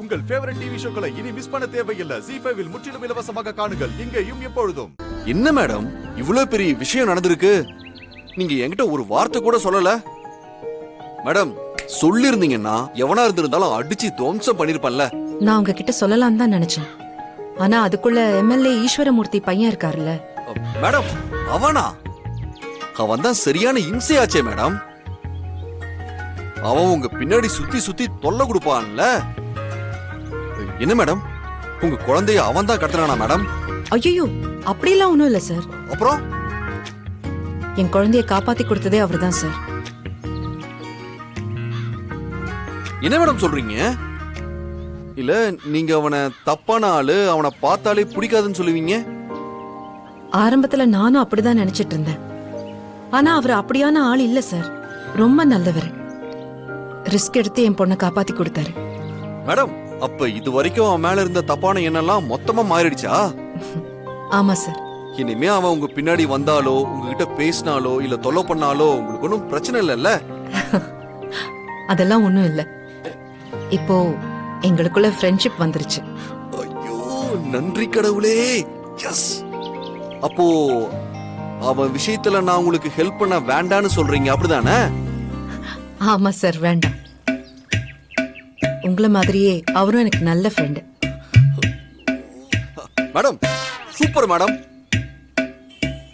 உங்கள் favourite TV ஷோக்களை இனி miss பண்ண தேவையில்லை. ZEE5 இல் முற்றிலும் இலவசமாக காணுங்கள். இங்கேயும் எப்பொழுதும். என்ன மேடம் இவ்வளவு பெரிய விஷயம் நடந்திருக்கு, நீங்க என்கிட்ட ஒரு வார்த்தை கூட சொல்லல. மேடம் சொல்லிருந்தீங்கன்னா எவனா இருந்திருந்தாலும் அடிச்சு துவம்சம் பண்ணிருப்பேன்ல. நான் உங்ககிட்ட சொல்லலாம் தான் நினைச்சேன். ஆனா அதுக்குள்ள MLA ஈஸ்வரமூர்த்தி பையன் இருக்காருல்ல. மேடம் அவனா? அவன் தான் சரியான இம்சையாச்சே மேடம். அவன் உங்க பின்னாடி சுத்தி சுத்தி தொல்லை கொடுப்பான்ல. என்ன மேடம் உங்க குழந்தைய அவன் தான் கடத்துறானா மேடம்? ஐயோ அப்படிலாம் ஒண்ணும் இல்ல சார். அப்புறம் என் குழந்தைய காப்பாத்தி கொடுத்ததே அவர்தான் சார். என்ன மேடம் சொல்றீங்க? இல்ல நீங்க அவனை தப்பான ஆளு, அவனை பார்த்தாலே பிடிக்காதுன்னு சொல்லுவீங்க. ஆரம்பத்துல நானும் அப்படிதான் நினைச்சிட்டு இருந்தேன். ஆனா அவர் அப்படியான ஆள் இல்ல சார். ரொம்ப நல்லவர். ரிஸ்க் எடுத்து என் பொண்ணை காப்பாத்தி கொடுத்தாரு. மேடம் அப்ப இது வரைக்கும் அவன் மேல இருந்த தப்பான எண்ணெல்லாம் மொத்தமா மாறிடுச்சா? ஆமா சார். இனிமே அவன் உங்க பின்னாடி வந்தாலோ உங்ககிட்ட பேசினாலோ இல்ல தொல்லை பண்ணாலோ உங்களுக்கு ஒன்றும் பிரச்சனை இல்லைல்ல? அதெல்லாம் ஒண்ணும் இல்ல. இப்போ எங்களுக்குள்ள ஃப்ரெண்ட்ஷிப் வந்துருச்சு. ஐயோ நன்றி கடவுளே. எஸ். அப்போ அவன் விஷயத்துல நான் உங்களுக்கு ஹெல்ப் பண்ண வேண்டான்னு சொல்றீங்க அப்படிதானே? ஆமா சார், வேண்டாம். உங்களை மாதிரியே அவரும் எனக்கு நல்ல ஃப்ரெண்டு. Madam super madam.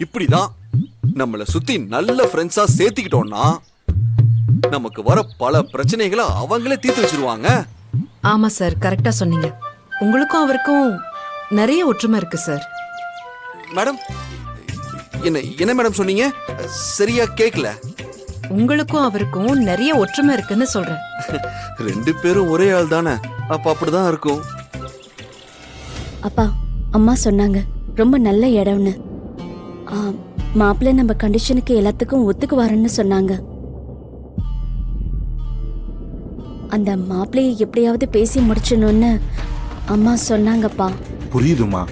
இப்படிதான் நம்மள சுத்தி நல்ல ஃப்ரெண்ட்ஸா சேர்த்துக்கிட்டோம்னா நமக்கு வர பல பிரச்சனைகளை அவங்களே தீர்த்து வச்சிருவாங்க. ஆமா சார், கரெக்டா சொன்னீங்க. உங்களுக்கும் அவருக்கும் நிறைய ஒற்றுமை இருக்கு சார். மேடம் என்ன என்ன மேடம் சொன்னீங்க? சரியா கேக்கல. உங்களுக்கும் அவருக்கும் நிறைய ஒற்றுமை இருக்குன்னு சொல்றேன். ரெண்டு பேரும் ஒரே ஆள் தானே, அப்ப அப்படிதான் இருக்கும். அப்பா அம்மா சொன்னாங்க ரொம்ப நல்ல இடம்னு. மாப்பிள்ளை நம்ம கண்டிஷனுக்கு எல்லாத்துக்கும் ஒத்துக்குவாருன்னு சொன்னாங்க. அந்த மாப்பிள்ளையை எப்படியாவது பேசி முடிச்சணும்னு அம்மா சொன்னாங்கப்பா. புரியுதுமா,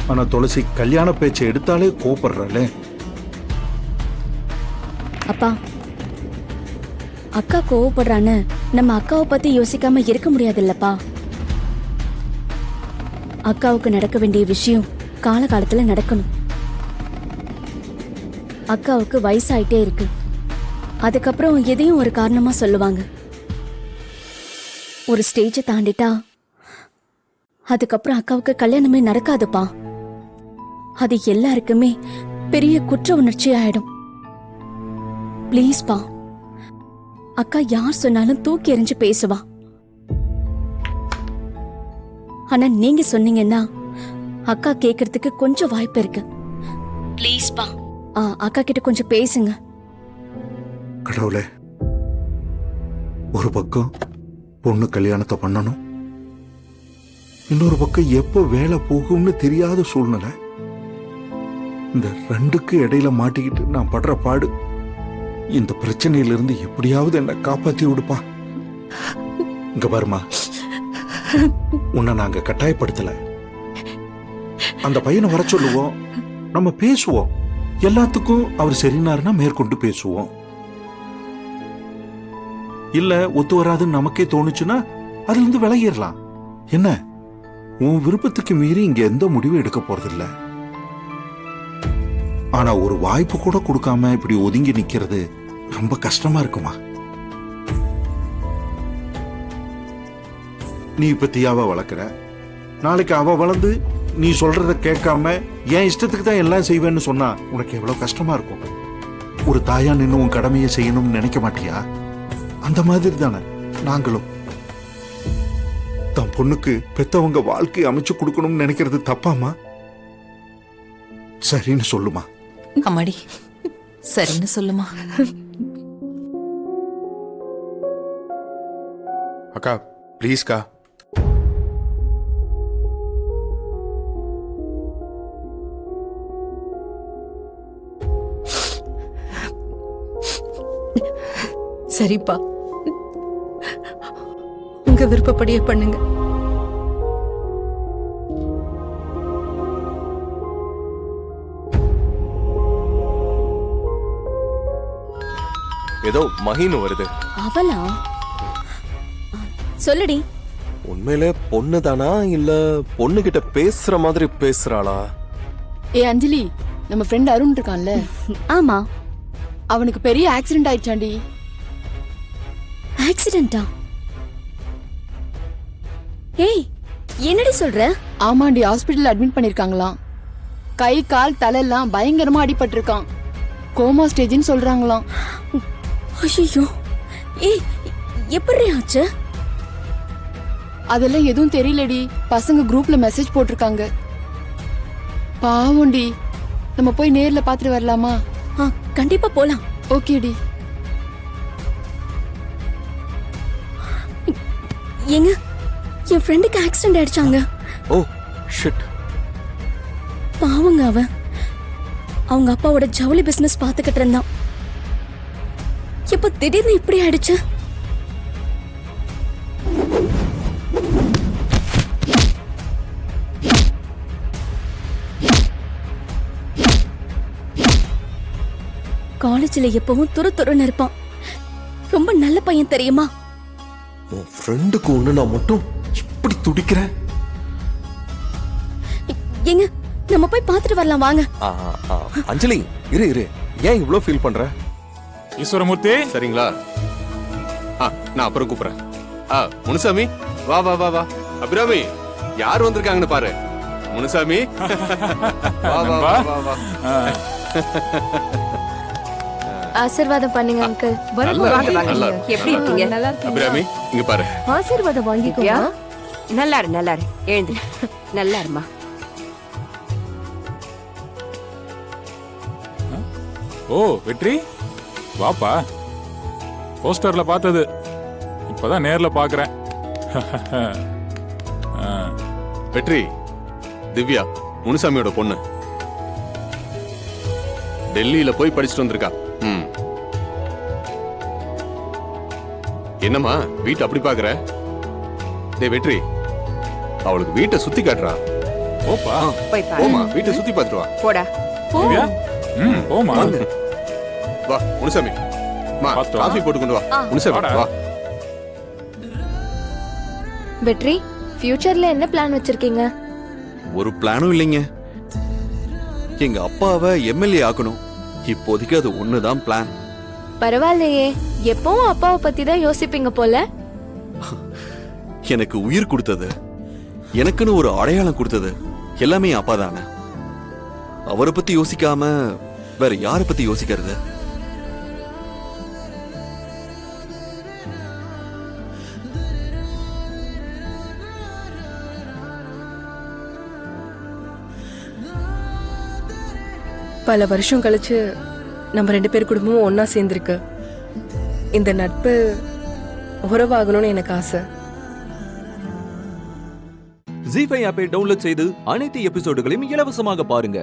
ஆனா துளசி கல்யாண பேச்சை எடுத்தாலே கோபப்படுறாளே. அப்பா அக்கா கோவப்படுறான்னு நம்ம அக்காவை பத்தி யோசிக்காம இருக்க முடியாதுல்லப்பா. அக்காவுக்கு நடக்க வேண்டிய விஷயம் காலகாலத்துல நடக்கணும். அக்காவுக்கு வயசாயிட்டே இருக்கு. அதுக்கப்புறம் எதையும் ஒரு காரணமா சொல்லுவாங்க. ஒரு ஸ்டேஜை தாண்டிட்டா அதுக்கப்புறம் அக்காவுக்கு கல்யாணமே நடக்காதுப்பா. அது எல்லாருக்குமே பெரிய குற்ற உணர்ச்சி ஆயிடும். ப்ளீஸ்பா, அக்கா யார் சொன்னாலும் தூக்கி எறிஞ்சு பேசுவா. ஆனா நீங்க சொன்னீங்கன்னா அக்கா கேக்குறதுக்கு கொஞ்சம் வாய்ப்பு இருக்கு. ப்ளீஸ்பா, அக்கா கிட்ட கொஞ்சம் பேசுங்க. கடவுளே, ஒரு பக்கம் பொண்ணு கல்யாணத்தை பண்ணணும், இன்னொரு பக்கம் எப்போ வேலை போகும்னு தெரியாத சூழ்நிலை. இந்த ரெண்டுக்கு இடையில மாட்டிக்கிட்டு நான் படுற பாடு. இந்த பிரச்சனையிலிருந்து எப்படியாவது என்ன காப்பாத்தி விடுப்பா. இங்க பாருமா, உன்னை நாங்க கட்டாயப்படுத்தல. அந்த பையனை வர சொல்லுவோம், நம்ம பேசுவோம். எல்லாத்துக்கும் அவர் சரினாருன்னா மேற்கொண்டு பேசுவோம். இல்ல ஒத்து வராதுன்னு நமக்கே தோணுச்சுன்னா அதுல இருந்து விலகிடலாம். என்ன, உன் விருப்பத்துக்கு மீறி இங்க எந்த முடிவும் எடுக்க போறதில்ல. ஆனா ஒரு வாய்ப்பு கூட கொடுக்காம இப்படி ஒதுங்கி நிக்கிறது ரொம்ப கஷ்டமா இருக்குமா. நீ இப்ப தியாவ வளர்க்கிற, நாளைக்கு அவ வளர்ந்து நீ சொல்றத கேட்காம என் இஷ்டத்துக்கு தான் எல்லாம் செய்வேன்னு சொன்னா உனக்கு எவ்வளவு கஷ்டமா இருக்கும். ஒரு தாயா நின்று உன் கடமையை செய்யணும்னு நினைக்க மாட்டியா? அந்த மாதிரி தானே நாங்களும். தன் பொண்ணுக்கு பெத்தவங்க வாழ்க்கை அமைச்சு கொடுக்கணும்னு நினைக்கிறது தப்பாமா? சரின்னு சொல்லுமா. அம்மாடி, சரின்னு சொல்லுமா. அக்கா ப்ளீஸ்க்கா. சரிப்பா, உங்க விருப்பப்படியே பண்ணுங்க. ஏதோ மகின்னு வருது. அவளா? சொல்லுடி, உண்மையிலே பொண்ணு தானா இல்ல பொண்ணு கிட்ட பேசுற மாதிரி பேசுறாளா? ஏ அஞ்சலி, நம்ம ஃப்ரெண்ட் அருண் இருக்கான்ல, ஆமா. அவனுக்கு பெரிய ஆக்சிடென்ட் ஆயிடுச்சாண்டி. ஆக்சிடென்ட்டா? ஏய், என்னடி சொல்ற? ஆமாண்டி, ஹாஸ்பிட்டல் அட்மிட் பண்ணிருக்காங்களாம். கை கால் தலையெல்லாம் பயங்கரமா அடிபட்டிருக்கான். கோமா ஸ்டேஜ்னு சொல்றாங்களாம். ஐயோ, ஏய் எப்படி ஆச்சு? அதெல்லாம் எதுவும் தெரியலடி. பசங்க குரூப்ல மெசேஜ் போட்டிருக்காங்க. பாவம்டி. நம்ம போய் நேர்ல பாத்துட்டு வரலாமா? கண்டிப்பா போலாம். ஓகேடி. ஏங்க, என் ஃப்ரெண்டுக்கு ஆக்சிடென்ட் ஆயிடுச்சாங்க. Oh shit. பாவங்க அவன். அவங்க அப்பாவோட ஜவுளி பிசினஸ் பாத்துக்கிட்டு இருந்தான். இப்ப திடீர்னு இப்படி ஆயிடுச்சு. காலேஜ்ல எப்பவும் துருன்னு இருப்பான். ரொம்ப நல்ல பையன் தெரியுமா? உன் ஃப்ரெண்டுக்கு ஒண்ணு நான் மட்டும் இப்படி துடிக்கிறேன். ஏங்க, நம்ம போய் பாத்துட்டு வரலாம் வாங்க. அஞ்சலி இரு இரு, ஏன் இவ்ளோ ஃபீல் பண்ற? ஈஸ்வரமூர்த்தி, சரிங்களா? நான் அப்புறம் கூப்பிடுறேன். முனுசாமி, வா வா வா வா. அபிராமி, யார் வந்திருக்காங்கன்னு பாரு. முனுசாமி, வா வா வா வா வா. ஆசீர்வாதம் பண்ணுங்க அங்கிள். நல்லா எப்படி இருக்கீங்க? அபிராமி, இங்க பாரு. ஆசீர்வாதம் வாங்கிக்கோயா. நல்லா இரு. எழுந்து. நல்லா இருமா. ஓ வெற்றி, வாப்பா. போஸ்டர்ல பார்த்தது இப்பதான் நேர்ல பாக்குறேன். வெற்றி, திவ்யா முனுசாமியோட பொண்ணு. டெல்லியில போய் படிச்சுட்டு வந்திருக்கா. என்னம்மா வீட்டை அப்படி பாக்குற? டேய் வெற்றி, அவளுக்கு வீட்டை சுத்தி காட்டுறா. ஓப்பா, போய் பாரு. போமா, வீட்டை சுத்தி பாத்துட்டு வா. போடா. திவ்யா, போமா. வா முனுசாமி, மா பாத்து வா. காஃபி போட்டு கொண்டு வா. முனுசாமி வாடா. வா. வெற்றி, ஃபியூச்சர்ல என்ன பிளான் வச்சிருக்கீங்க? ஒரு பிளானும் இல்லைங்க. எங்க அப்பாவை எம்எல்ஏ ஆக்கணும். இப்போதைக்கு அது ஒண்ணுதான் பிளான். பரவாயில்லையே, எப்பவும் அப்பாவை பத்தி தான் யோசிப்பீங்க போல. எனக்கு உயிர் கொடுத்தது, எனக்குன்னு ஒரு அடையாளம் கொடுத்தது எல்லாமே அப்பா தானே. அவரை பத்தி யோசிக்காம வேற யாரை பத்தி யோசிக்கிறது? பல வருஷம் கழிச்சு நம்ம 2 பேர் குடும்பமும் ஒன்னா சேர்ந்திருக்கு. இந்த நட்பு உறவாகணும்னு எனக்கு ஆசை. ஜீ5 ஆப்பை டவுன்லோட் செய்து அனைத்து எபிசோடுகளையும் இலவசமாக பாருங்க.